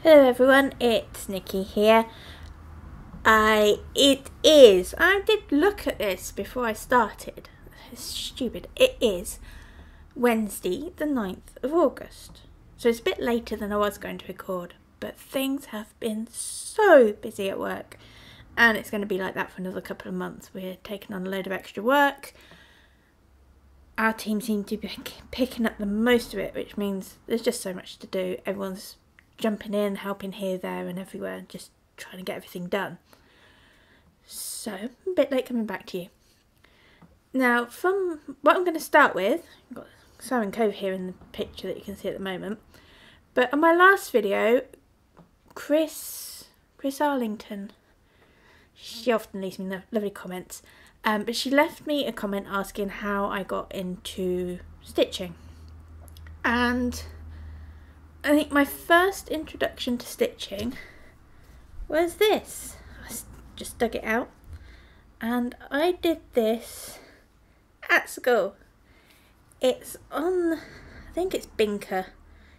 Hello everyone, it's Nikki here. I did look at this before I started. It's stupid. It is Wednesday the 9th of August. So it's a bit later than I was going to record, but things have been so busy at work and it's going to be like that for another couple of months. We're taking on a load of extra work. Our team seems to be picking up the most of it, which means there's just so much to do. Everyone's jumping in, helping here, there and everywhere, just trying to get everything done. So, a bit late coming back to you. Now, from what I'm going to start with, I've got Siren Cove here in the picture that you can see at the moment. But on my last video, Chris Arlington, she often leaves me lovely comments, but she left me a comment asking how I got into stitching. And I think my first introduction to stitching was this. I just dug it out and I did this at school. It's on, I think it's Binker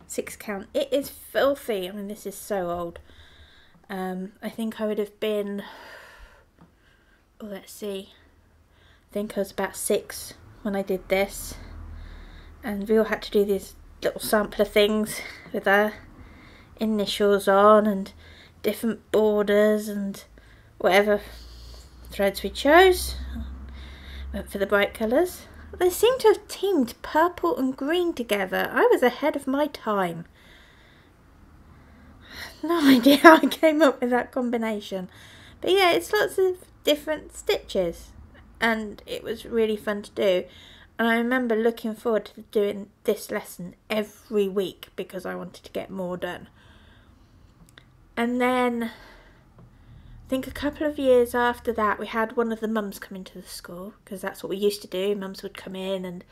6 count. It is filthy. I mean, this is so old. I think I would have been, let's see, I think I was about 6 when I did this, and we all had to do these little sampler things with our initials on and different borders and whatever threads we chose. Went for the bright colours. They seem to have teamed purple and green together. I was ahead of my time. No idea how I came up with that combination. But yeah, it's lots of different stitches and it was really fun to do. And I remember looking forward to doing this lesson every week because I wanted to get more done. And then, I think a couple of years after that, we had one of the mums come into the school, because that's what we used to do. Mums would come in and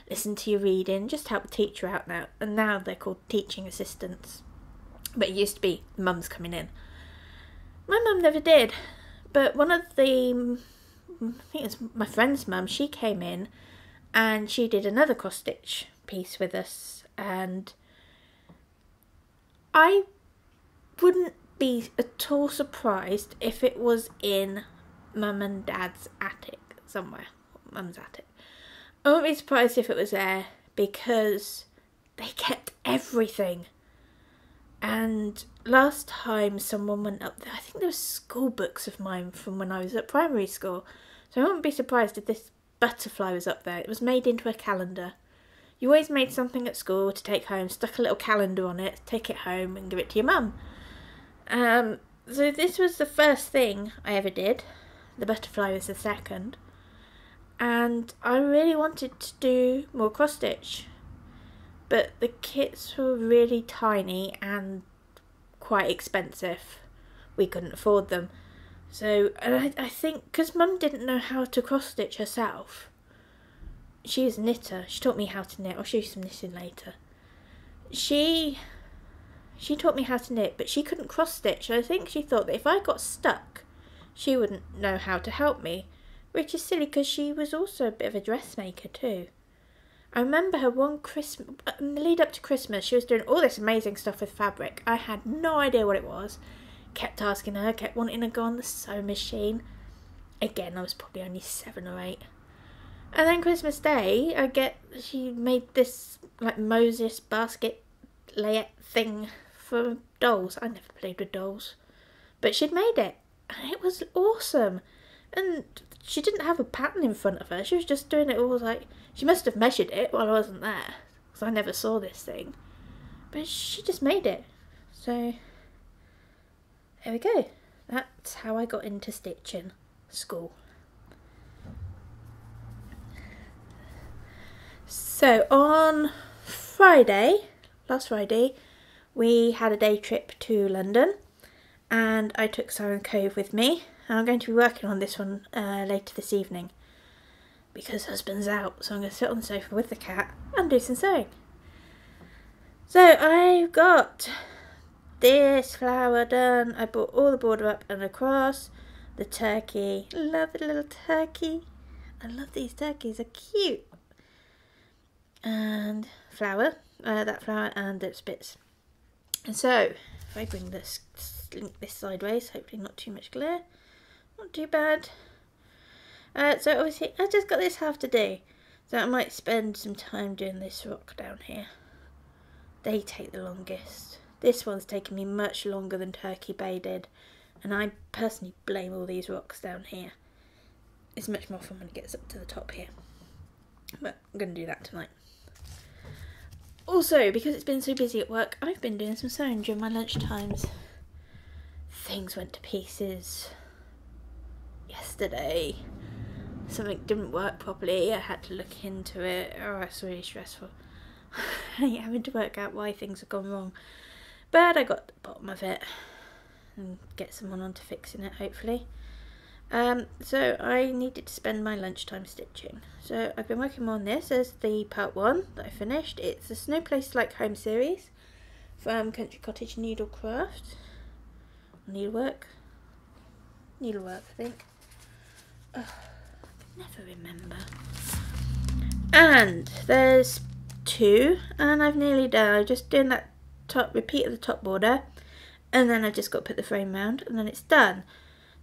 listen to you reading, just help the teacher out now. And now they're called teaching assistants. But it used to be mums coming in. My mum never did. But one of the, I think it was my friend's mum, she came in and she did another cross stitch piece with us, and I wouldn't be at all surprised if it was in Mum and Dad's attic somewhere, Mum's attic. I wouldn't be surprised if it was there because they kept everything. And last time someone went up there, I think there were school books of mine from when I was at primary school, so I wouldn't be surprised if this butterfly was up there. It was made into a calendar. You always made something at school to take home, stuck a little calendar on it, take it home and give it to your mum. So this was the first thing I ever did. The butterfly was the second. And I really wanted to do more cross stitch. But the kits were really tiny and quite expensive. We couldn't afford them. So, and I think, because Mum didn't know how to cross stitch herself, she was a knitter, she taught me how to knit. I'll show you some knitting later. She taught me how to knit, but she couldn't cross stitch, and I think she thought that if I got stuck, she wouldn't know how to help me, which is silly because she was also a bit of a dressmaker too. I remember her one Christmas, in the lead up to Christmas, she was doing all this amazing stuff with fabric. I had no idea what it was. Kept asking her, kept wanting to go on the sewing machine. Again, I was probably only 7 or 8. And then Christmas Day, she made this like Moses basket layette thing for dolls. I never played with dolls, but she'd made it and it was awesome. And she didn't have a pattern in front of her. She was just doing it all like, she must have measured it while I wasn't there because I never saw this thing. But she just made it. So there we go. That's how I got into stitching school. So on last Friday, we had a day trip to London and I took Siren Cove with me. And I'm going to be working on this one later this evening because husband's out, so I'm going to sit on the sofa with the cat and do some sewing. So I've got this flower done. I brought all the border up and across. The turkey, love the little turkey. I love these turkeys, they're cute. And flower, that flower and its bits. And so if I bring this, link this sideways, hopefully not too much glare. Not too bad. So obviously I just got this half to do. So I might spend some time doing this rock down here. They take the longest. This one's taken me much longer than Turkey Bay did. And I personally blame all these rocks down here. It's much more fun when it gets up to the top here. But I'm going to do that tonight. Also, because it's been so busy at work, I've been doing some sewing during my lunch times. Things went to pieces yesterday. Something didn't work properly. I had to look into it. Oh, it's really stressful. I hate having to work out why things have gone wrong. But I got to the bottom of it. And get someone on to fixing it, hopefully. So I needed to spend my lunchtime stitching. So I've been working more on this as the part 1 that I finished. It's the Snow Place Like Home series from Country Cottage Needlecraft. Needlework, I think. Oh, I can never remember. And there's 2, and I've nearly done. I'm just doing that top repeat of the top border, and then I've just got to put the frame round, and then it's done.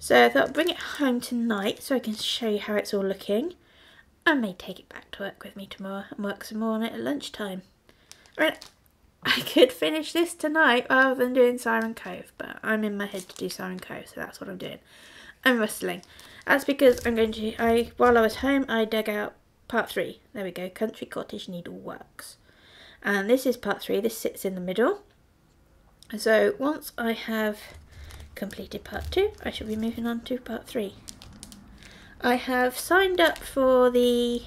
So I thought I'd bring it home tonight so I can show you how it's all looking. I may take it back to work with me tomorrow and work some more on it at lunchtime. Right, I could finish this tonight rather than doing Siren Cove, but I'm in my head to do Siren Cove, so that's what I'm doing. I'm rustling. That's because I'm going to, while I was home, I dug out part 3. There we go, Country Cottage Needleworks. And this is part 3, this sits in the middle. So once I have completed part 2, I shall be moving on to part 3. I have signed up for the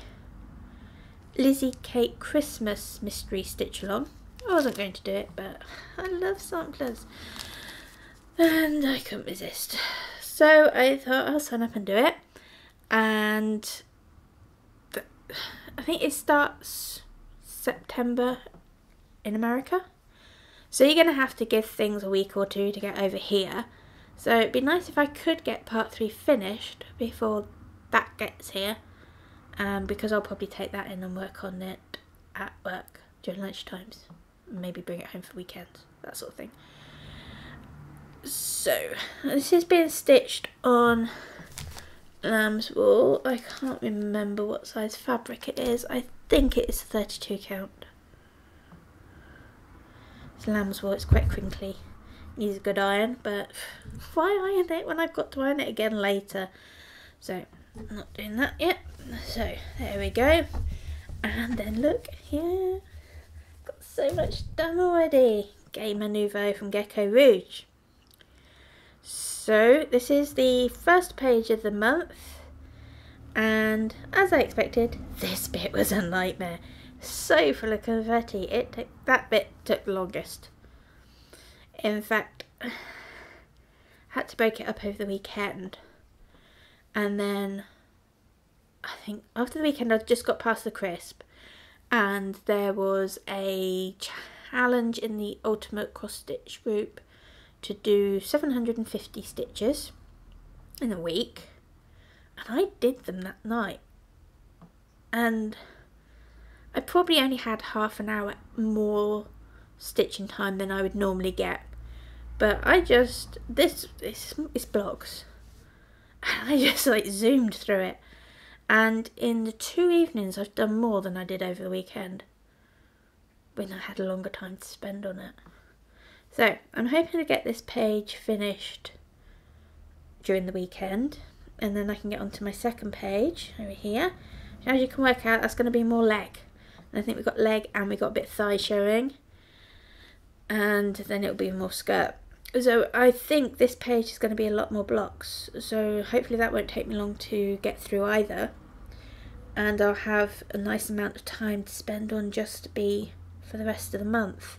Lizzie Kate Christmas mystery stitch along. I wasn't going to do it, but I love samplers and I couldn't resist. So I thought I'll sign up and do it. And I think it starts September in America. So you're going to have to give things a week or 2 to get over here. So it'd be nice if I could get part 3 finished before that gets here. Because I'll probably take that in and work on it at work during lunch times. Maybe bring it home for weekends, that sort of thing. So this is being stitched on lamb's wool. I can't remember what size fabric it is. I think it is 32 count. It's lamb's wool, it's quite crinkly. Needs a good iron, but why iron it when I've got to iron it again later? So I'm not doing that yet. So there we go. And then look here. Got so much done already. Gamer Nouveau from Gecko Rouge. So this is the first page of the month. And as I expected, this bit was a nightmare. So full of confetti. That bit took the longest. In fact, I had to break it up over the weekend. And then, I think after the weekend I just got past the crisp. And there was a challenge in the Ultimate Cross Stitch group to do 750 stitches in a week. And I did them that night. And I probably only had half an hour more stitching time than I would normally get. But I just, this blocks. And I just like zoomed through it. And in the 2 evenings I've done more than I did over the weekend, when I had a longer time to spend on it. So I'm hoping to get this page finished during the weekend, and then I can get onto my second page over here. As you can work out, that's going to be more leg. And I think we've got leg and we've got a bit of thigh showing, and then it'll be more skirt. So I think this page is going to be a lot more blocks, so hopefully that won't take me long to get through either, and I'll have a nice amount of time to spend on Just Be for the rest of the month.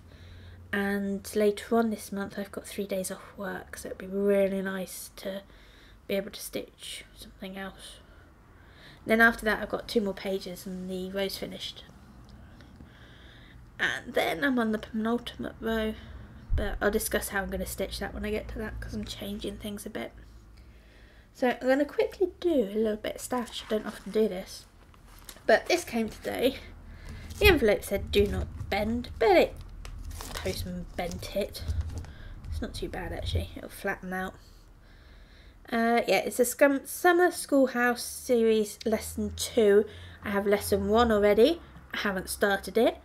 And later on this month I've got 3 days off work, so it'd be really nice to be able to stitch something else. Then after that I've got 2 more pages and the row's finished, and then I'm on the penultimate row. But I'll discuss how I'm going to stitch that when I get to that, because I'm changing things a bit. So I'm going to quickly do a little bit of stash. I don't often do this. But this came today. The envelope said do not bend, but postman bent it. It's not too bad actually, it'll flatten out. Yeah, it's a Summer Schoolhouse Series Lesson 2. I have Lesson 1 already. I haven't started it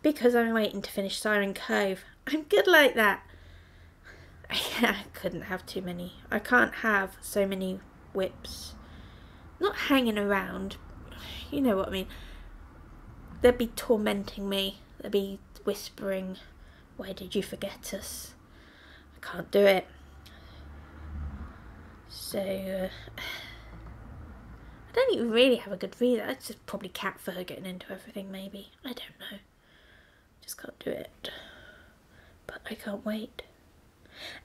because I'm waiting to finish Siren Cove. I'm good like that. I couldn't have too many. I can't have so many whips. Not hanging around. You know what I mean. They'd be tormenting me. They'd be whispering, "Why did you forget us?" I can't do it. So, I don't even really have a good reason. It's just probably cat fur getting into everything, maybe. I don't know. Just can't do it. But I can't wait.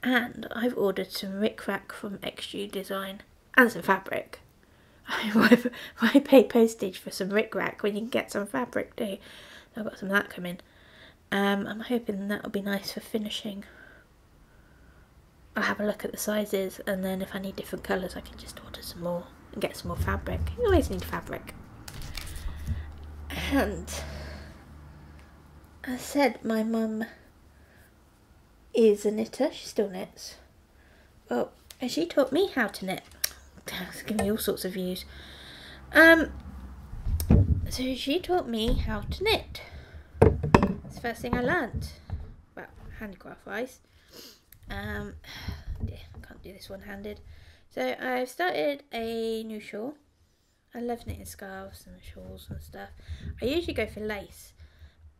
And I've ordered some rickrack from XU Design and some fabric. Why pay postage for some rickrack when you can get some fabric too? I've got some of that coming. I'm hoping that'll be nice for finishing. I'll have a look at the sizes, and then if I need different colours I can just order some more and get some more fabric. You always need fabric. And as I said, my mum is a knitter. She still knits. Well, and she taught me how to knit. It's giving me all sorts of views. So she taught me how to knit. It's the first thing I learnt. Well, handicraft wise. Yeah, I can't do this one-handed. So I've started a new shawl. I love knitting scarves and shawls and stuff. I usually go for lace,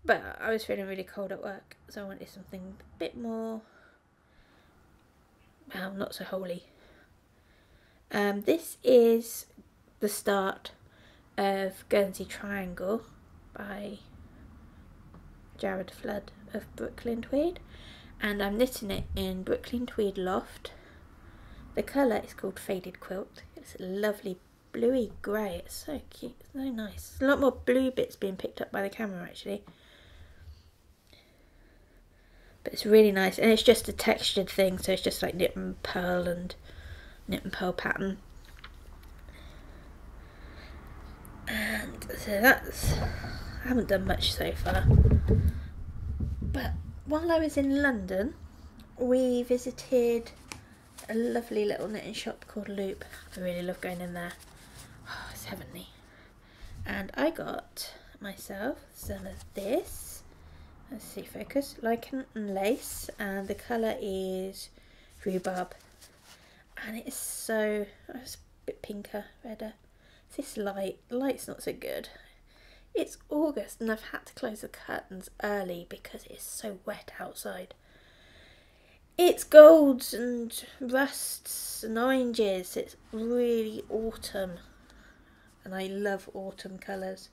but I was feeling really cold at work, so I wanted something a bit more, well, not so holy. This is the start of Guernsey Triangle by Jared Flood of Brooklyn Tweed, and I'm knitting it in Brooklyn Tweed Loft. The colour is called Faded Quilt. It's a lovely bluey grey. It's so cute, it's so nice. There's a lot more blue bits being picked up by the camera actually, but it's really nice, and it's just a textured thing, so it's just like knit and pearl pattern. And so that's, I haven't done much so far, but while I was in London we visited a lovely little knitting shop called Loop. I really love going in there. Oh, it's heavenly. And I got myself some of this, let's see, focus, lichen and lace, and the colour is rhubarb, and it is so, it's a bit pinker, redder. This light's not so good. It's August and I've had to close the curtains early because it's so wet outside. It's golds and rusts and oranges. It's really autumn, and I love autumn colours.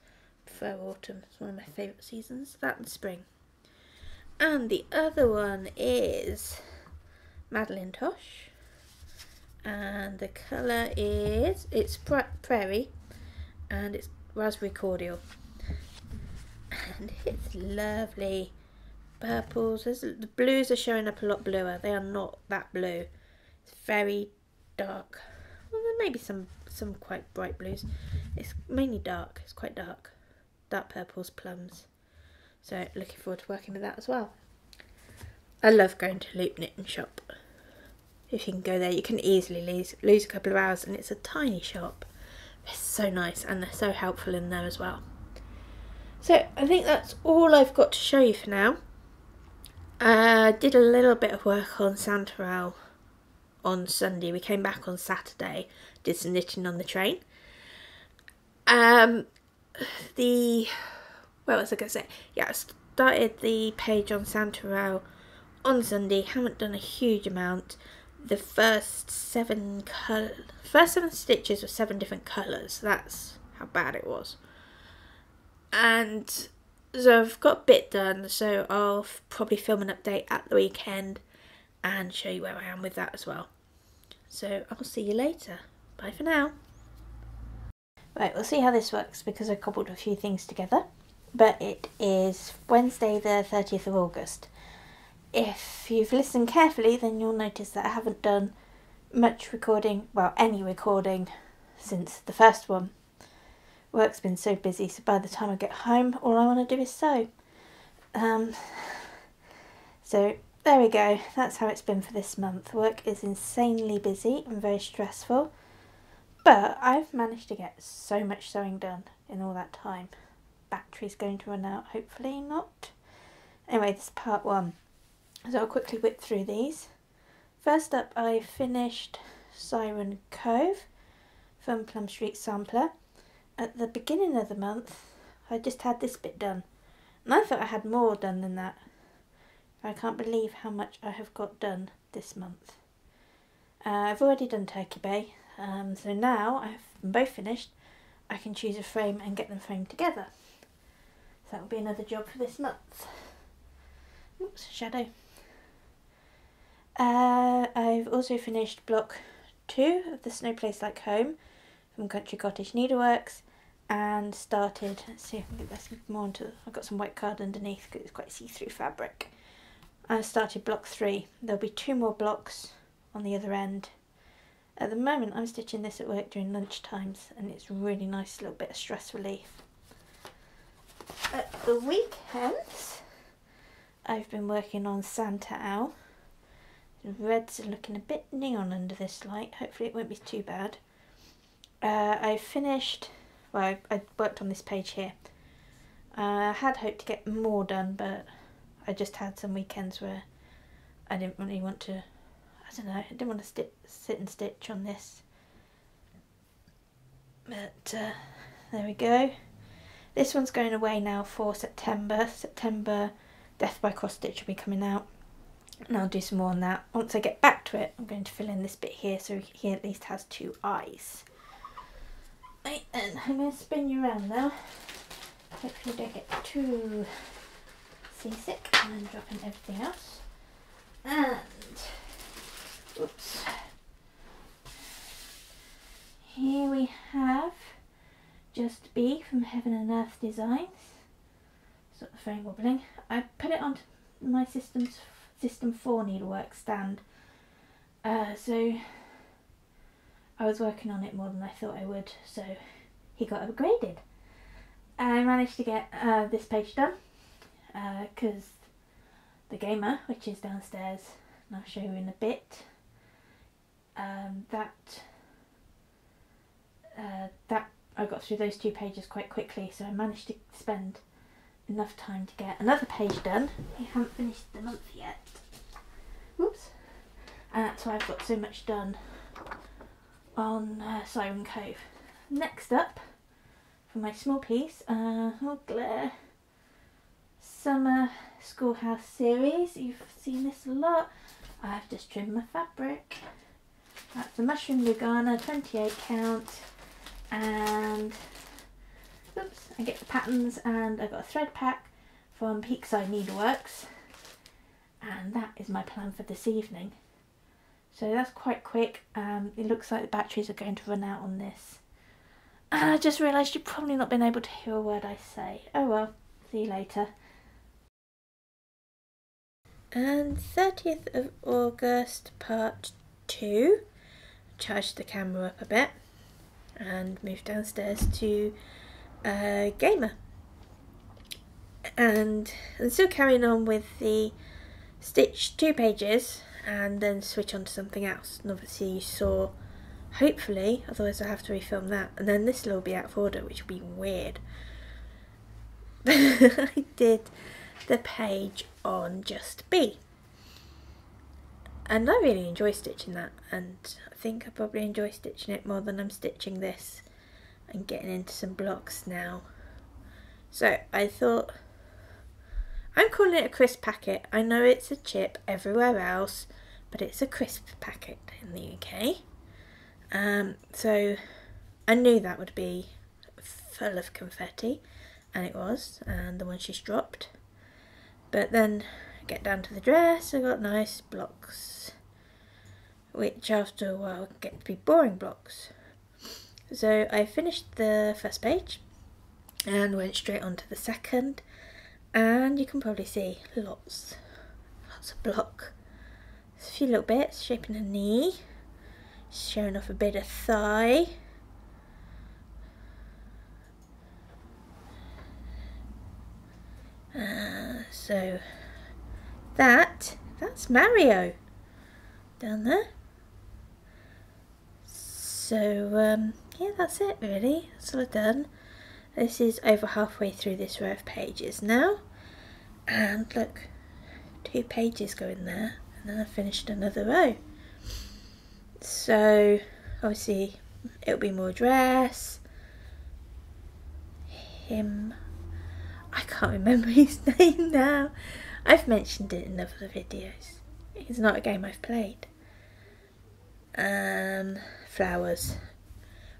I prefer autumn. It's one of my favourite seasons. That and spring. And the other one is Madeline Tosh, and the colour is, it's Prairie, and it's Raspberry Cordial, and it's lovely. Purples, the blues are showing up a lot bluer. They are not that blue. It's very dark. Well, there may be some quite bright blues. It's mainly dark. It's quite dark. Dark purples, plums. So looking forward to working with that as well. I love going to Loop Knitting Shop. If you can go there, you can easily lose a couple of hours, and it's a tiny shop. It's so nice, and they're so helpful in there as well. So I think that's all I've got to show you for now. I did a little bit of work on Santarel on Sunday. We came back on Saturday, did some knitting on the train. What was I going to say? Yeah, I started the page on Santarel on Sunday. Haven't done a huge amount. The first 7 stitches were 7 different colours. That's how bad it was. And so I've got a bit done, so I'll probably film an update at the weekend and show you where I am with that as well. So I'll see you later. Bye for now. Right, we'll see how this works because I cobbled a few things together. But it is Wednesday the 30th of August. If you've listened carefully, then you'll notice that I haven't done much recording, well, any recording, since the first one. Work's been so busy, so by the time I get home, all I want to do is sew. So there we go. That's how it's been for this month. Work is insanely busy and very stressful. But I've managed to get so much sewing done in all that time. Battery's going to run out, hopefully not. Anyway, this is part 1. So I'll quickly whip through these. First up, I finished Siren Cove from Plum Street Sampler. At the beginning of the month, I just had this bit done. And I thought I had more done than that. I can't believe how much I have got done this month. I've already done Turkey Bay. So now I've them both finished, I can choose a frame and get them framed together. So that will be another job for this month. Oops, shadow. I've also finished block 2 of the Snow Place Like Home from Cottage Needleworks and started, let's see if I can get this more onto, I've got some white card underneath because it's quite see-through fabric. I started block 3. There'll be 2 more blocks on the other end. At the moment I'm stitching this at work during lunch times and it's really nice, little bit of stress relief. At the weekends I've been working on Santa Owl. The reds are looking a bit neon under this light, hopefully it won't be too bad. I finished, well I worked on this page here. I had hoped to get more done but I just had some weekends where I didn't really want to, I don't know, I didn't want to sit and stitch on this. But there we go. This one's going away now for September. September Death by Cross Stitch will be coming out. And I'll do some more on that. Once I get back to it, I'm going to fill in this bit here so he at least has 2 eyes. Right then, I'm going to spin you around now. Hopefully you don't get too seasick and then drop in everything else. And oops. Here we have Just Be from Heaven and Earth Designs. Stop the frame wobbling. I put it onto my System 4 needlework stand. So I was working on it more than I thought I would, so he got upgraded. I managed to get this page done because the gamer, which is downstairs, and I'll show you in a bit, that I got through those 2 pages quite quickly, so I managed to spend enough time to get another page done. I haven't finished the month yet. Whoops. And that's why I've got so much done on Siren Cove. Next up, for my small piece, oh glare, Summer Schoolhouse series. You've seen this a lot. I've just trimmed my fabric. That's the Mushroom Lugana 28 count, and oops, I get the patterns, and I got a thread pack from Peakside Needleworks, and that is my plan for this evening. So that's quite quick. It looks like the batteries are going to run out on this. And I just realised you've probably not been able to hear a word I say. Oh well, see you later. And 30th of August, part 2. Charged the camera up a bit and moved downstairs to Gamer. And I'm still carrying on with the stitch 2 pages and then switch on to something else. And obviously you saw, hopefully, otherwise I have to refilm that. And then this will be out of order, which will be weird. I did the page on Just Be. And I really enjoy stitching that, and I think I probably enjoy stitching it more than I'm stitching this and getting into some blocks now. So I thought, I'm calling it a crisp packet. I know it's a chip everywhere else, but it's a crisp packet in the UK. So I knew that would be full of confetti, and it was, and the one she's dropped. But then get down to the dress, I got nice blocks, which after a while get to be boring blocks. So I finished the first page and went straight on to the second, and you can probably see lots of block. There's a few little bits, shaping a knee, showing off a bit of thigh. So that that's Mario down there. So yeah, that's it really. That's all I've done. This is over halfway through this row of pages now, and look, 2 pages go in there, and then I finished another row. So obviously it'll be more dress, him, I can't remember his name now. I've mentioned it in other videos. It's not a game I've played. Flowers,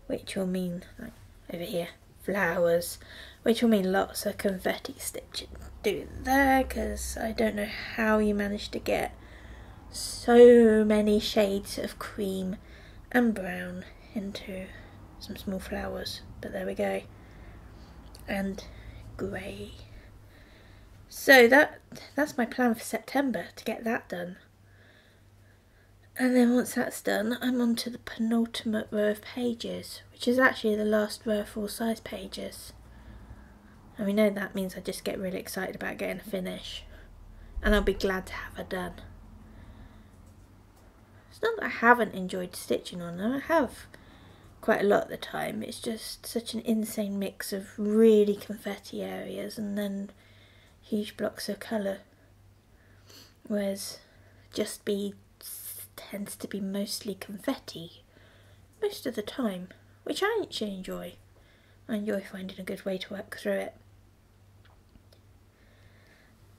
which will mean, like over here, flowers, which will mean lots of confetti stitching doing there, because I don't know how you managed to get so many shades of cream and brown into some small flowers, but there we go. And grey. So that's my plan for September, to get that done. And then once that's done, I'm on to the penultimate row of pages, which is actually the last row of full-size pages. And we know that means I just get really excited about getting a finish. And I'll be glad to have her done. It's not that I haven't enjoyed stitching on them, I have quite a lot of the time. It's just such an insane mix of really confetti areas and then huge blocks of colour. Whereas Just Be tends to be mostly confetti most of the time, which I actually enjoy. I enjoy finding a good way to work through it.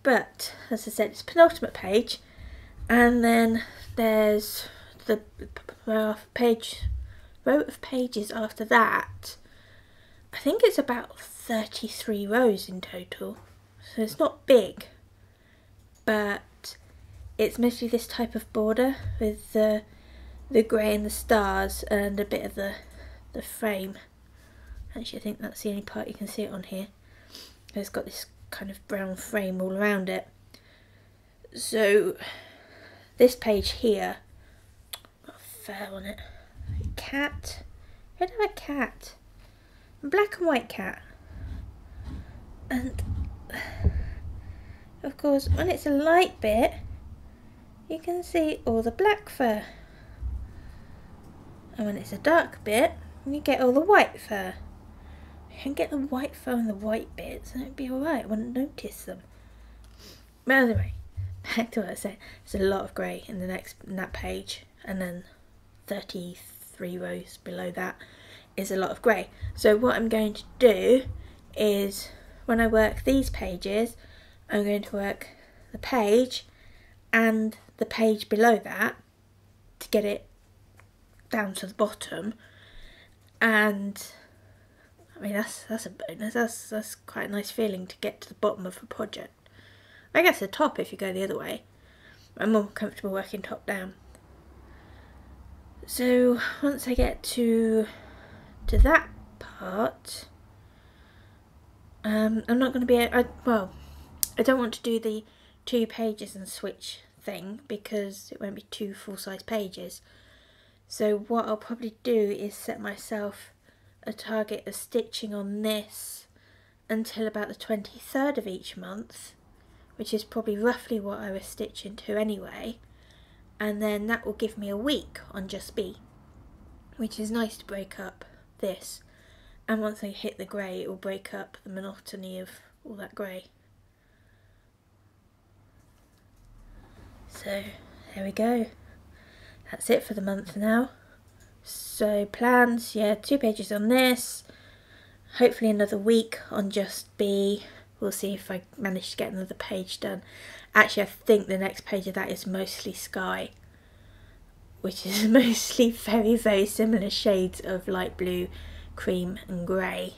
But as I said, it's penultimate page, and then there's the row of pages after that. I think it's about 33 rows in total, so it's not big, but it's mostly this type of border with the grey and the stars and a bit of the frame. Actually, I think that's the only part you can see it on here. It's got this kind of brown frame all around it. So this page here, got a fur on it. A cat. I don't have a cat. A black and white cat. And of course, when it's a light bit, you can see all the black fur. And when it's a dark bit, you get all the white fur. You can get the white fur and the white bits and it'd be alright, I wouldn't notice them. But anyway, back to what I said. There's a lot of grey in that page, and then 33 rows below that is a lot of grey. So what I'm going to do is, when I work these pages, I'm going to work the page and the page below that to get it down to the bottom. And I mean, that's a bonus. That's quite a nice feeling to get to the bottom of a project. I guess the top if you go the other way. I'm more comfortable working top down. So once I get to that part, I'm not going to be I don't want to do the 2 pages and switch thing because it won't be 2 full-size pages. So what I'll probably do is set myself a target of stitching on this until about the 23rd of each month, which is probably roughly what I was stitching to anyway, and then that will give me a week on Just Be, which is nice to break up this, and once I hit the grey it will break up the monotony of all that grey. So there we go, that's it for the month now. So plans, yeah, 2 pages on this, hopefully another week on Just Be. We'll see if I manage to get another page done. Actually, I think the next page of that is mostly sky, which is mostly very, very similar shades of light blue, cream and grey.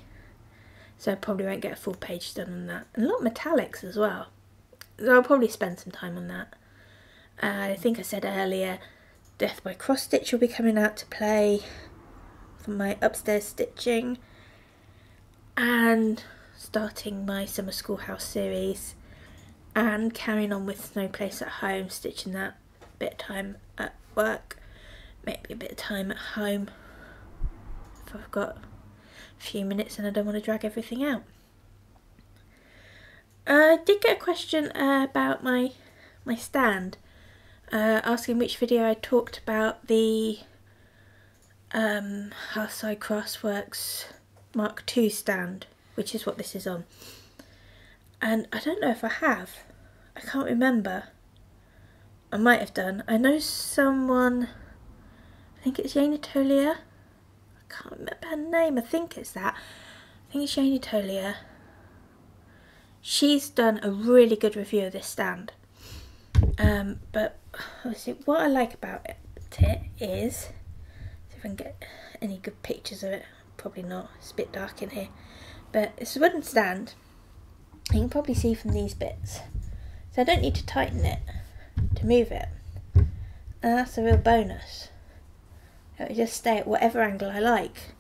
So I probably won't get a full page done on that. And a lot of metallics as well. So I'll probably spend some time on that. I think I said earlier, Death by Cross Stitch will be coming out to play for my upstairs stitching, and starting my summer schoolhouse series, and carrying on with No Place at Home, stitching that, a bit of time at work, maybe a bit of time at home if I've got a few minutes and I don't want to drag everything out. I did get a question about my stand. asking which video I talked about the Hearthside Craftworks Mark II stand, which is what this is on. And I don't know if I have. I can't remember. I might have done. I know someone, I think it's Jane Tolia. I can't remember her name. I think it's that. I think it's Jane Tolia. She's done a really good review of this stand. But obviously what I like about it is, see if I can get any good pictures of it. Probably not, it's a bit dark in here. But it's a wooden stand. You can probably see from these bits. So I don't need to tighten it to move it. And that's a real bonus. It'll just stay at whatever angle I like.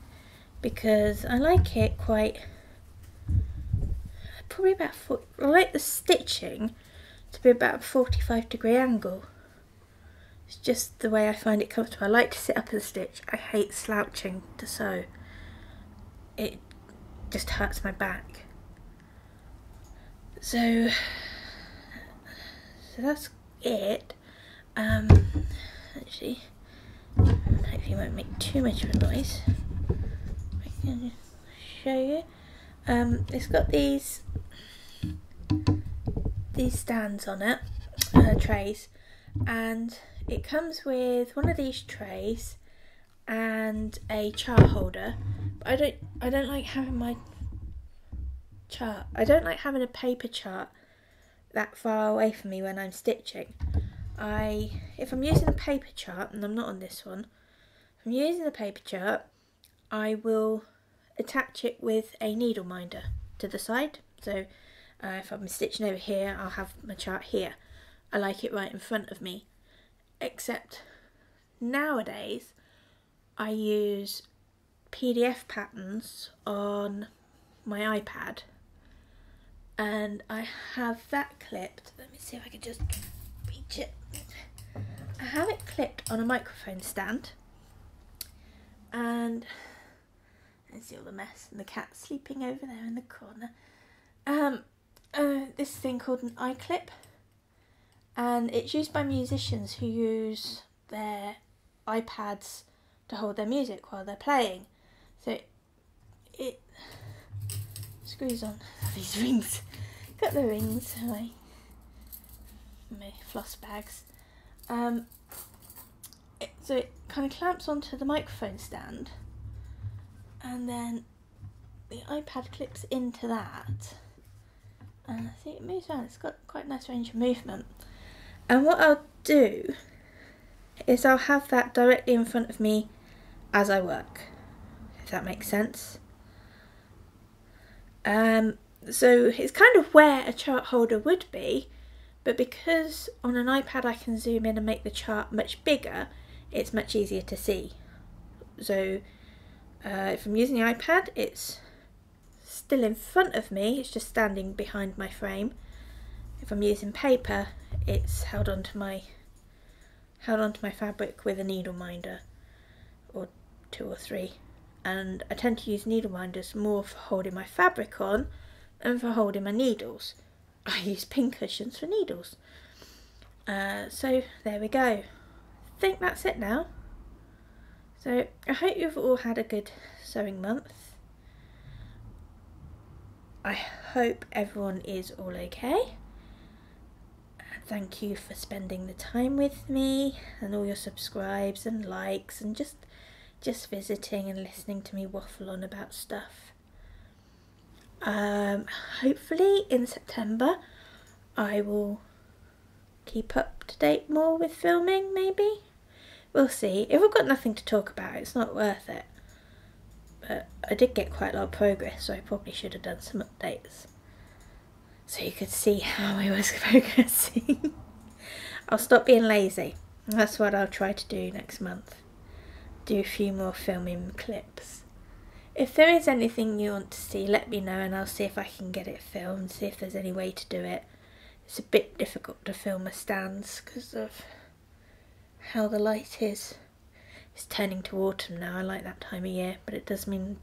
Because I like it quite, probably about, I like the stitching to be about a 45-degree angle. It's just the way I find it comfortable. I like to sit up and stitch. I hate slouching to sew. It just hurts my back. So that's it. Actually, hopefully it won't make too much of a noise. I can show you. It's got these stands on it, trays, and it comes with one of these trays and a chart holder. But I don't like having my chart. I don't like having a paper chart that far away from me when I'm stitching. If I'm using a paper chart, and I'm not on this one, if I'm using a paper chart, I will attach it with a needle minder to the side. So if I'm stitching over here, I'll have my chart here. I like it right in front of me. Except nowadays I use PDF patterns on my iPad, and I have that clipped. Let me see if I can just reach it. I have it clipped on a microphone stand, and let's see all the mess, and the cat sleeping over there in the corner. This thing called an iClip, and it's used by musicians who use their iPads to hold their music while they're playing. So it screws on these rings. Got the rings, my floss bags. So it kind of clamps onto the microphone stand, and then the iPad clips into that. And I think it moves around. It's got quite a nice range of movement. And what I'll do is I'll have that directly in front of me as I work, if that makes sense. So it's kind of where a chart holder would be, but because on an iPad I can zoom in and make the chart much bigger, it's much easier to see. So if I'm using the iPad, it's still in front of me, it's just standing behind my frame. If I'm using paper, it's held onto my fabric with a needle minder, or 2 or 3. And I tend to use needle minders more for holding my fabric on than for holding my needles. I use pin cushions for needles. So there we go. I think that's it now. So I hope you've all had a good sewing month. I hope everyone is all okay. Thank you for spending the time with me, and all your subscribes and likes, and just visiting and listening to me waffle on about stuff. Hopefully in September I will keep up to date more with filming, maybe. We'll see. If I've got nothing to talk about, it's not worth it. But I did get quite a lot of progress, so I probably should have done some updates, so you could see how I was progressing. I'll stop being lazy. That's what I'll try to do next month. Do a few more filming clips. If there is anything you want to see, let me know, and I'll see if I can get it filmed, see if there's any way to do it. It's a bit difficult to film a stands because of how the light is. It's turning to autumn now. I like that time of year, but it does mean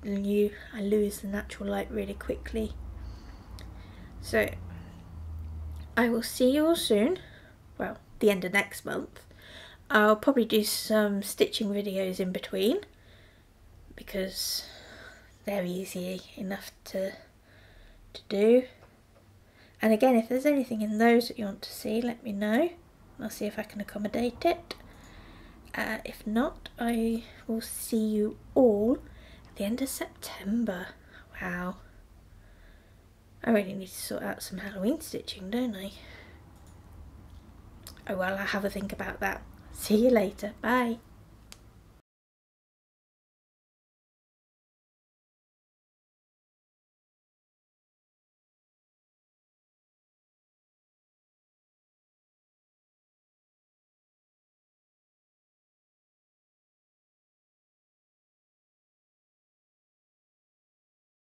I lose the natural light really quickly. So I will see you all soon. Well, the end of next month. I'll probably do some stitching videos in between because they're easy enough to do. And again, if there's anything in those that you want to see, let me know. I'll see if I can accommodate it. If not, I will see you all at the end of September. Wow. I really need to sort out some Halloween stitching, don't I? Oh well, I'll have a think about that. See you later. Bye.